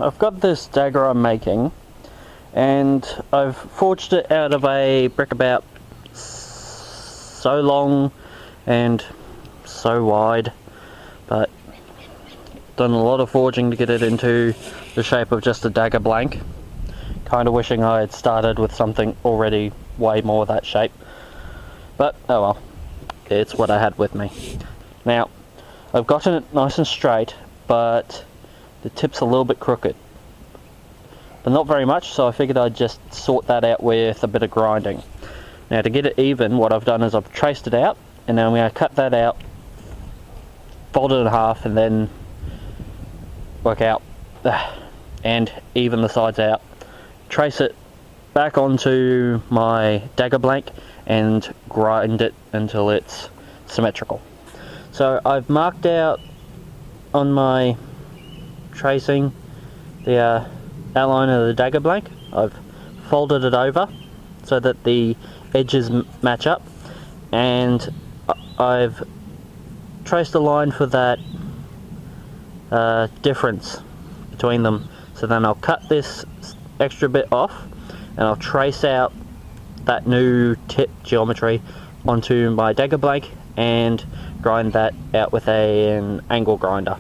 I've got this dagger I'm making, and I've forged it out of a brick about so long and so wide, but done a lot of forging to get it into the shape of just a dagger blank. Kind of wishing I had started with something already way more that shape, but oh well, it's what I had with me. Now, I've gotten it nice and straight, but the tip's a little bit crooked, but not very much, so I figured I'd just sort that out with a bit of grinding. Now, to get it even, what I've done is I've traced it out, and now I'm going to cut that out, fold it in half, and then work out and even the sides out, trace it back onto my dagger blank and grind it until it's symmetrical. So I've marked out on my tracing the outline of the dagger blank. I've folded it over so that the edges match up, and I've traced a line for that difference between them. So then I'll cut this extra bit off and I'll trace out that new tip geometry onto my dagger blank and grind that out with an angle grinder.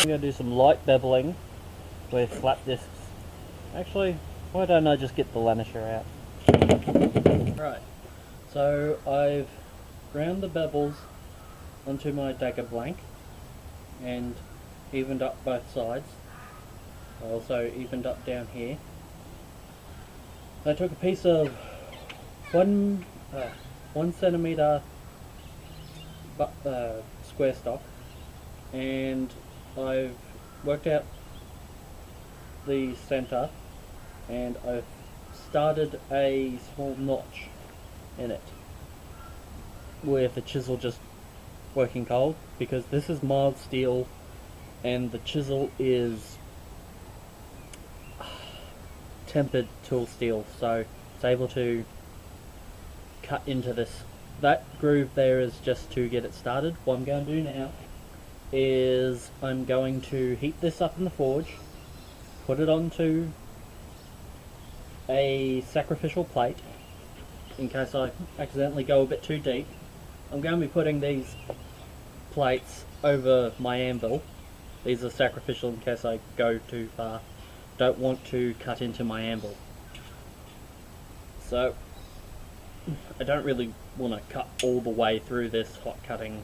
I'm going to do some light beveling with flat discs. Actually, why don't I just get the lanisher out? Right, so I've ground the bevels onto my dagger blank and evened up both sides. I also evened up down here. I took a piece of 1 centimeter square stock, and I've worked out the center, and I've started a small notch in it with the chisel just working cold, because this is mild steel and the chisel is tempered tool steel, so it's able to cut into this. That groove there is just to get it started. What I'm going to do now is I'm going to heat this up in the forge, put it onto a sacrificial plate in case I accidentally go a bit too deep. I'm going to be putting these plates over my anvil. These are sacrificial in case I go too far. Don't want to cut into my anvil. So I don't really want to cut all the way through this hot cutting.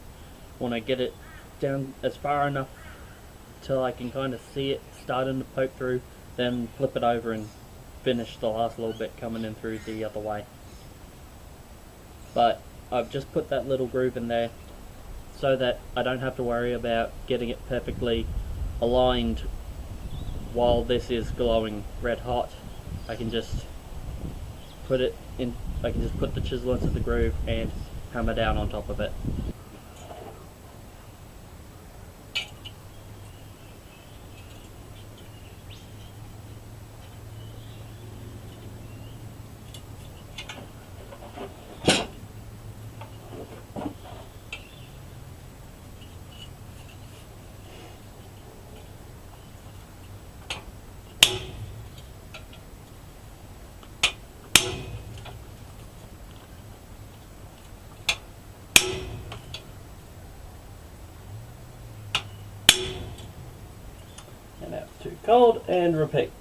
Want to get it down as far enough till I can kind of see it starting to poke through, then flip it over and finish the last little bit coming in through the other way. But I've just put that little groove in there so that I don't have to worry about getting it perfectly aligned while this is glowing red hot. I can just put it in, I can just put the chisel into the groove and hammer down on top of it. And that's too cold, and repeat.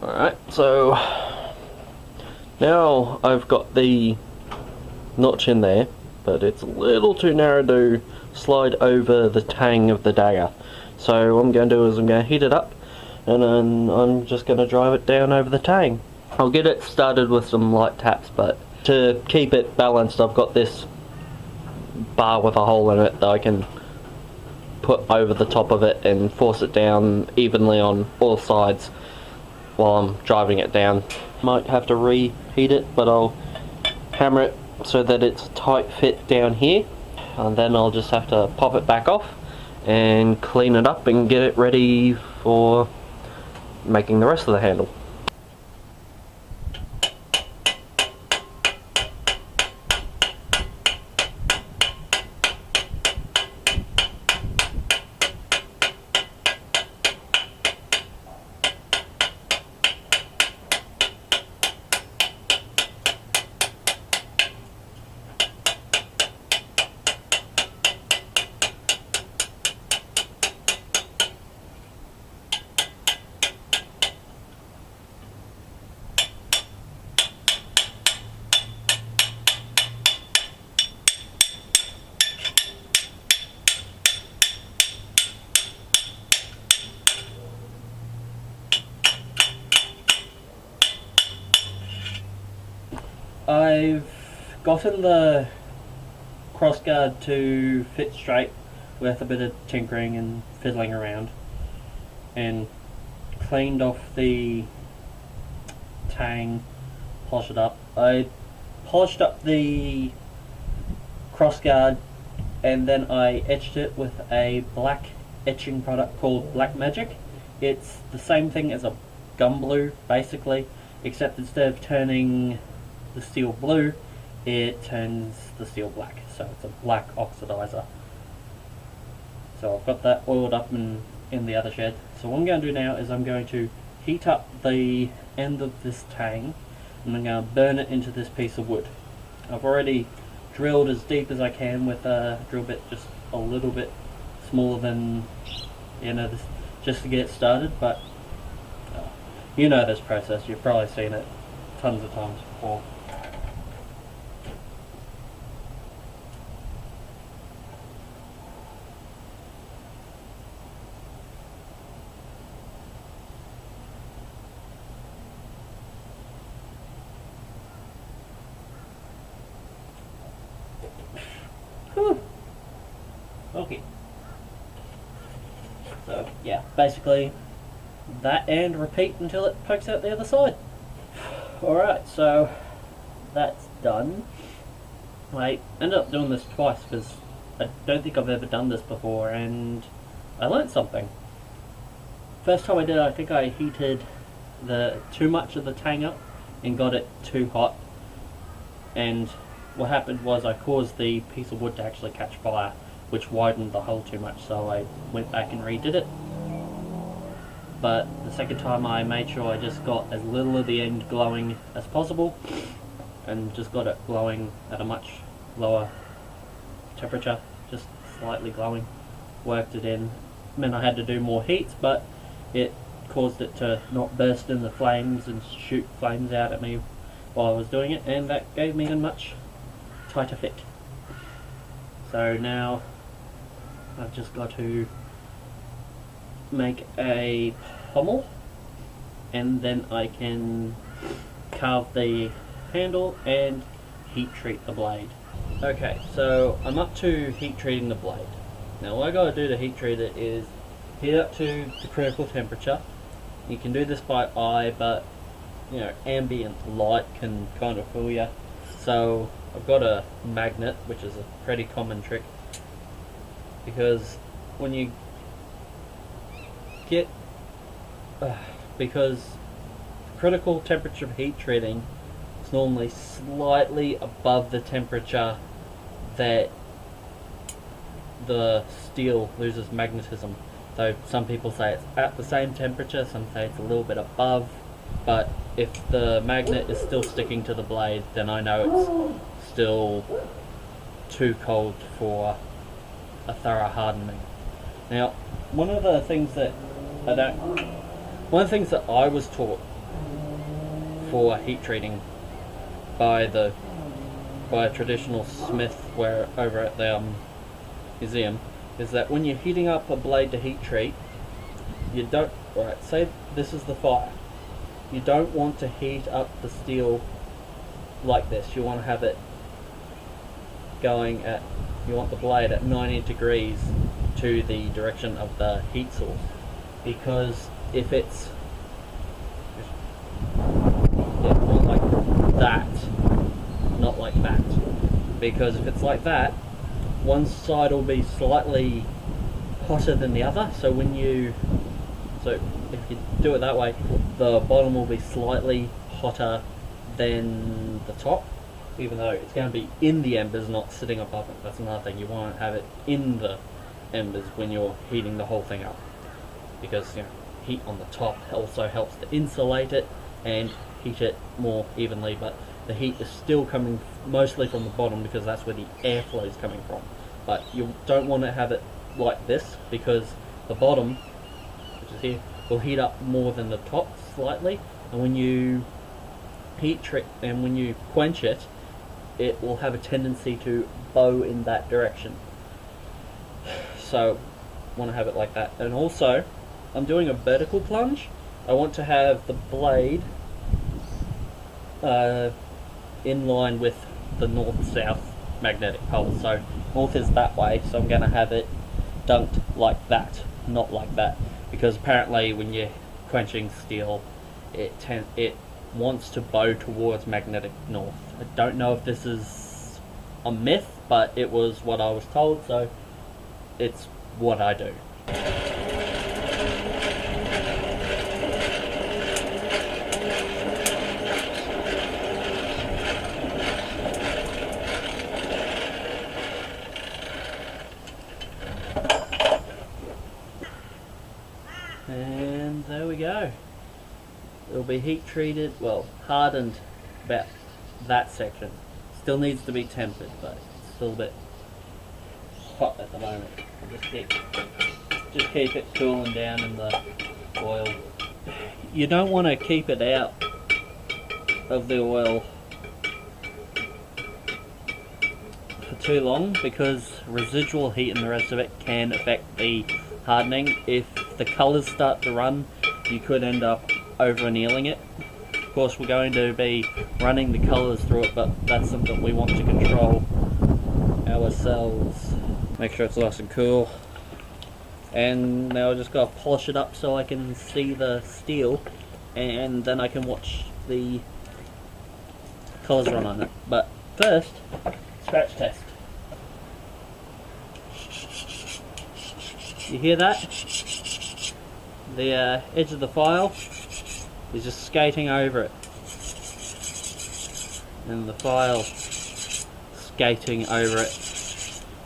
Alright, so now I've got the notch in there, but it's a little too narrow to slide over the tang of the dagger. So what I'm going to do is I'm going to heat it up, and then I'm just going to drive it down over the tang. I'll get it started with some light taps, but to keep it balanced I've got this bar with a hole in it that I can put over the top of it and force it down evenly on all sides while I'm driving it down. Might have to reheat it, but I'll hammer it so that it's a tight fit down here, and then I'll just have to pop it back off and clean it up and get it ready for making the rest of the handle. I've gotten the crossguard to fit straight with a bit of tinkering and fiddling around, and cleaned off the tang, polished it up. I polished up the crossguard and then I etched it with a black etching product called Blacksmithing. It's the same thing as a gum blue basically, except instead of turning the steel blue, it turns the steel black, so it's a black oxidizer. So I've got that oiled up in the other shed. So what I'm going to do now is I'm going to heat up the end of this tang and I'm going to burn it into this piece of wood. I've already drilled as deep as I can with a drill bit just a little bit smaller than, you know, this, just to get it started, but you know this process, you've probably seen it tons of times before. Okay. So yeah, basically that, and repeat until it pokes out the other side. Alright, so that's done. I ended up doing this twice because I don't think I've ever done this before, and I learned something. First time I did it, I think I heated too much of the tang up and got it too hot, and what happened was I caused the piece of wood to actually catch fire, which widened the hole too much, so I went back and redid it. But the second time I made sure I just got as little of the end glowing as possible, and just got it glowing at a much lower temperature, just slightly glowing. Worked it in. Meant I had to do more heats, but it caused it to not burst in the flames and shoot flames out at me while I was doing it, and that gave me a much tighter fit. So now I've just got to make a pommel, and then I can carve the handle and heat treat the blade. Okay, so I'm up to heat treating the blade. Now what I gotta do to heat treat it is heat up to the critical temperature. You can do this by eye, but you know, ambient light can kind of fool you. So I've got a magnet, which is a pretty common trick, because when you get because critical temperature of heat treating is normally slightly above the temperature that the steel loses magnetism. Though some people say it's at the same temperature, some say it's a little bit above, but if the magnet is still sticking to the blade, then I know it's still too cold for a thorough hardening. Now, one of the things that I was taught for heat treating by a traditional smith over at the museum is that when you're heating up a blade to heat treat, you don't, right, say this is the fire, you don't want to heat up the steel like this. You want to have it going at you want the blade at 90 degrees to the direction of the heat source, because if it's more like that, not like that, because if it's like that, one side will be slightly hotter than the other, so if you do it that way, the bottom will be slightly hotter than the top, even though it's going to be in the embers, not sitting above it. That's another thing, you want to have it in the embers when you're heating the whole thing up, because heat on the top also helps to insulate it and heat it more evenly, but the heat is still coming mostly from the bottom because that's where the airflow is coming from. But you don't want to have it like this, because the bottom, which is here, will heat up more than the top slightly, and when you when you quench it, it will have a tendency to bow in that direction. So want to have it like that. And also, I'm doing a vertical plunge. I want to have the blade in line with the north-south magnetic pole. So north is that way, so I'm going to have it dunked like that, not like that, because apparently when you're quenching steel, it wants to bow towards magnetic north. I don't know if this is a myth, but it was what I was told, so it's what I do. And there we go. It'll be heat treated, well, hardened about that section. Still needs to be tempered, but it's still a bit hot at the moment. Just keep it cooling down in the oil. You don't want to keep it out of the oil for too long, because residual heat and the rest of it can affect the hardening. If the colours start to run, you could end up over annealing it. Of course, we're going to be running the colours through it, but that's something we want to control ourselves. Make sure it's nice and cool. And now I just got to polish it up so I can see the steel, and then I can watch the colours run on it. But first, scratch test. You hear that? The edge of the file is just skating over it, and the file skating over it,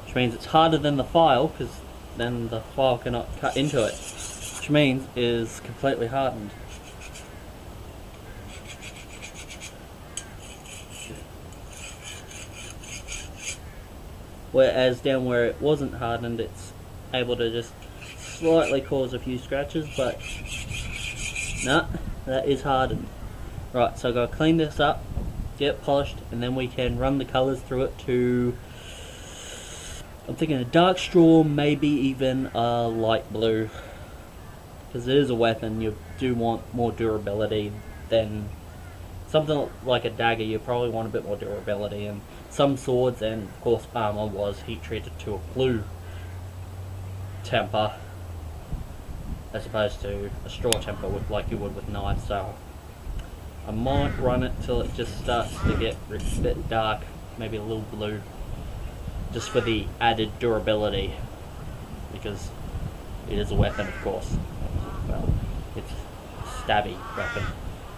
which means it's harder than the file, because then the file cannot cut into it, which means it is completely hardened. Whereas down where it wasn't hardened, it's able to just slightly cause a few scratches, but nah, that is hardened. Right, so I've got to clean this up, get it polished, and then we can run the colours through it to, I'm thinking a dark straw, maybe even a light blue, because it is a weapon. You do want more durability than something like a dagger. You probably want a bit more durability, and some swords and of course armour was heat treated to a blue temper as opposed to a straw temper like you would with knives. So I might run it till it just starts to get a bit dark, maybe a little blue, just for the added durability, because it is a weapon, of course. Well, it's a stabby weapon.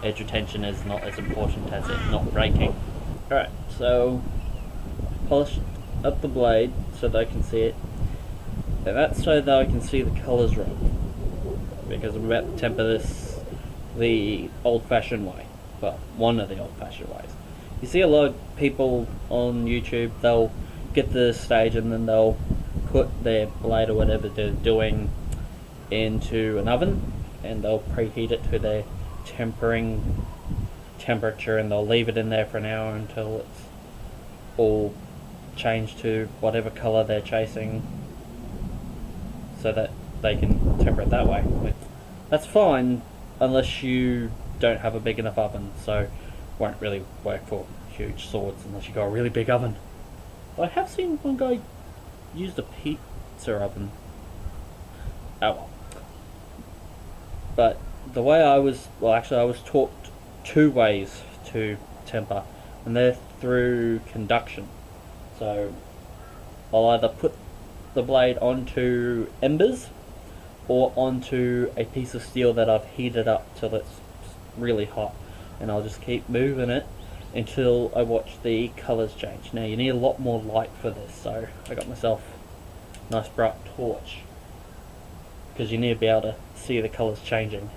Edge retention is not as important as it not breaking. Alright, so polish up the blade so that I can see it, and that's so that I can see the colours run, because I'm about to temper this the old-fashioned way. Well, one of the old-fashioned ways. You see a lot of people on YouTube, they'll get to this stage and then they'll put their blade or whatever they're doing into an oven, and they'll preheat it to their tempering temperature, and they'll leave it in there for an hour until it's all changed to whatever colour they're chasing, so that they can temper it that way. That's fine unless you don't have a big enough oven, so it won't really work for huge swords unless you've got a really big oven. I have seen one guy used a pizza oven. Oh well. But the way I was, well actually I was taught two ways to temper, and they're through conduction. So I'll either put the blade onto embers or onto a piece of steel that I've heated up till it's really hot, and I'll just keep moving it until I watch the colours change. Now you need a lot more light for this, so I got myself a nice bright torch, because you need to be able to see the colours changing.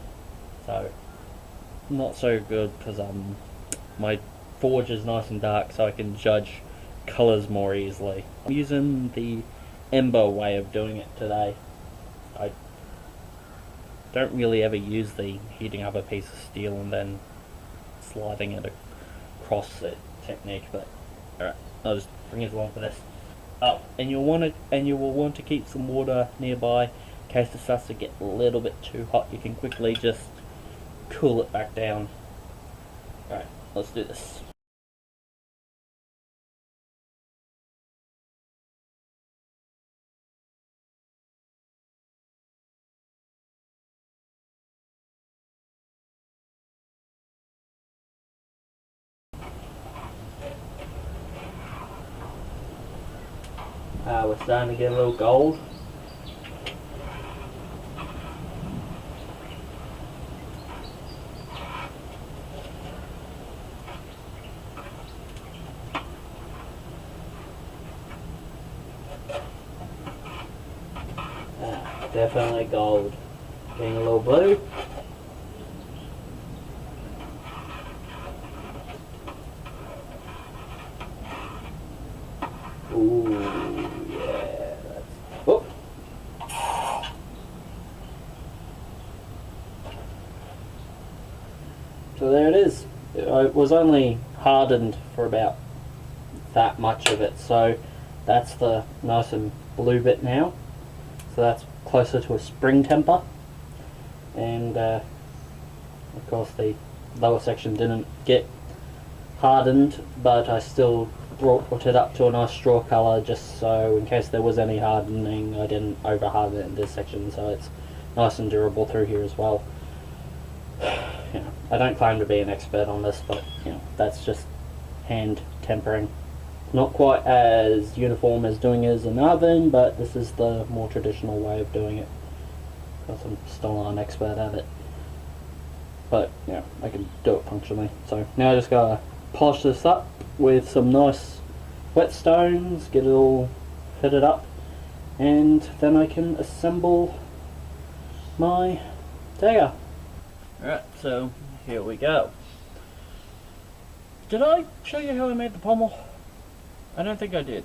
So not so good because my forge is nice and dark, so I can judge colours more easily. I'm using the ember way of doing it today. I don't really ever use the heating up a piece of steel and then sliding it across it technique, but alright, I'll just bring it along for this. Oh, and you will want to keep some water nearby in case it starts to get a little bit too hot. You can quickly just cool it back down. Alright, let's do this. We're starting to get a little gold. Definitely gold. Getting a little blue. Ooh, yeah. Oh. So there it is. It was only hardened for about that much of it, so that's the nice and blue bit now. So that's closer to a spring temper, and of course the lower section didn't get hardened, but I still brought it up to a nice straw colour just so in case there was any hardening I didn't over harden it in this section, so it's nice and durable through here as well. You know, I don't claim to be an expert on this, but you know, that's just hand tempering. Not quite as uniform as doing it as an oven, but this is the more traditional way of doing it, because I'm still not an expert at it. But yeah, I can do it functionally. So now I just gotta polish this up with some nice whetstones, get it all fitted up, and then I can assemble my dagger. Alright, so here we go. Did I show you how I made the pommel? I don't think I did.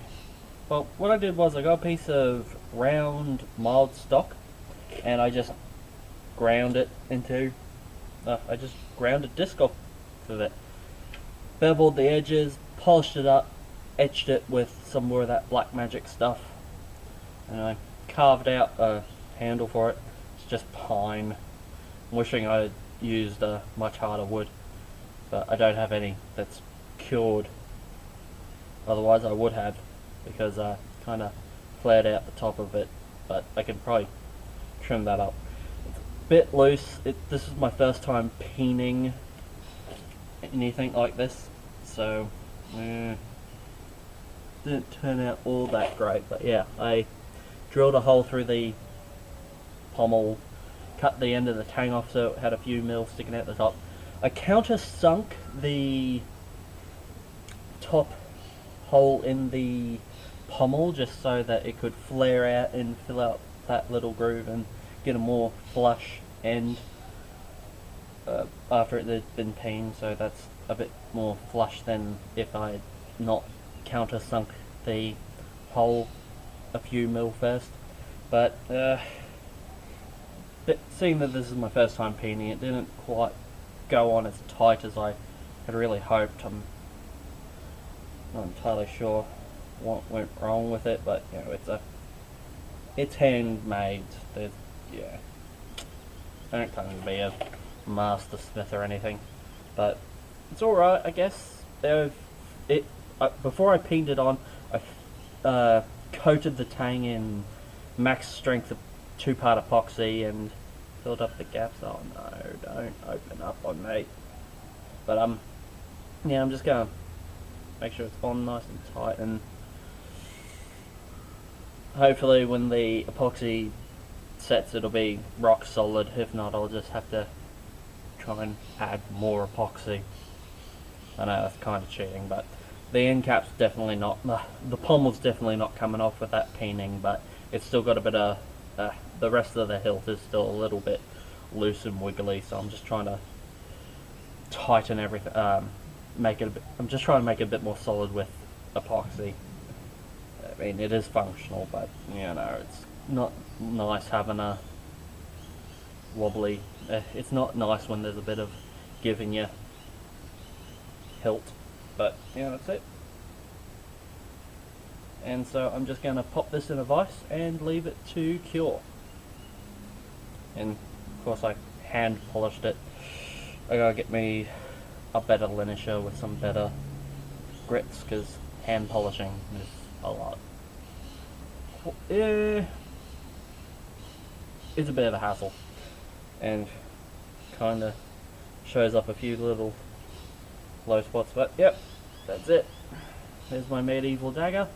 Well, what I did was I got a piece of round mild stock and I just ground it into, I just grounded disc off with it. Beveled the edges, polished it up, etched it with some more of that black magic stuff, and I carved out a handle for it. It's just pine. I'm wishing I had used a much harder wood, but I don't have any that's cured. Otherwise I would have, because I kind of flared out the top of it, but I can probably trim that up. It's a bit loose. This is my first time peening anything like this, so didn't turn out all that great, but yeah, I drilled a hole through the pommel, cut the end of the tang off so it had a few mils sticking out the top. I countersunk the top hole in the pommel just so that it could flare out and fill out that little groove and get a more flush end after it had been peened, so that's a bit more flush than if I had not countersunk the hole a few mil first. But seeing that this is my first time peening, it didn't quite go on as tight as I had really hoped. I'm not entirely sure what went wrong with it, but you know, it's handmade. Yeah, I don't claim to be a master smith or anything, but it's alright, I guess. Before I peened it on, I coated the tang in max strength of 2-part epoxy and filled up the gaps. Oh no, don't open up on me. But yeah, I'm just gonna make sure it's on nice and tight, and hopefully when the epoxy sets it'll be rock solid. If not, I'll just have to try and add more epoxy. I know that's kind of cheating, but the end cap's definitely not, the pommel's definitely not coming off with that peening, but it's still got a bit of, the rest of the hilt is still a little bit loose and wiggly, so I'm just trying to tighten everything, make it a bit, I'm just trying to make it a bit more solid with epoxy. I mean, it is functional, but, you know, it's not nice having a wobbly, it's not nice when there's a bit of give in your hilt, but yeah, that's it. And so I'm just going to pop this in a vise and leave it to cure. And of course I hand polished it. I gotta get me a better linisher with some better grits, because hand polishing is a lot. It's a bit of a hassle, and kind of shows up a few little low spots, but yep, that's it. There's my medieval dagger.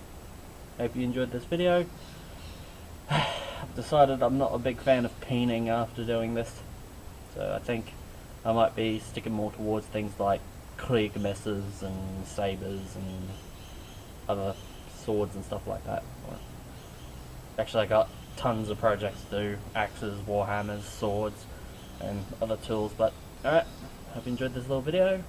Hope you enjoyed this video. I've decided I'm not a big fan of peening after doing this, so I think I might be sticking more towards things like Krieg messes and sabers and other swords and stuff like that. Actually, I got tons of projects to do: axes, warhammers, swords, and other tools. But alright, hope you enjoyed this little video.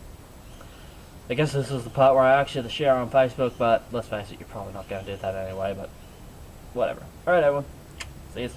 I guess this is the part where I asked you to share on Facebook, but let's face it, you're probably not going to do that anyway, but whatever. Alright everyone, see you.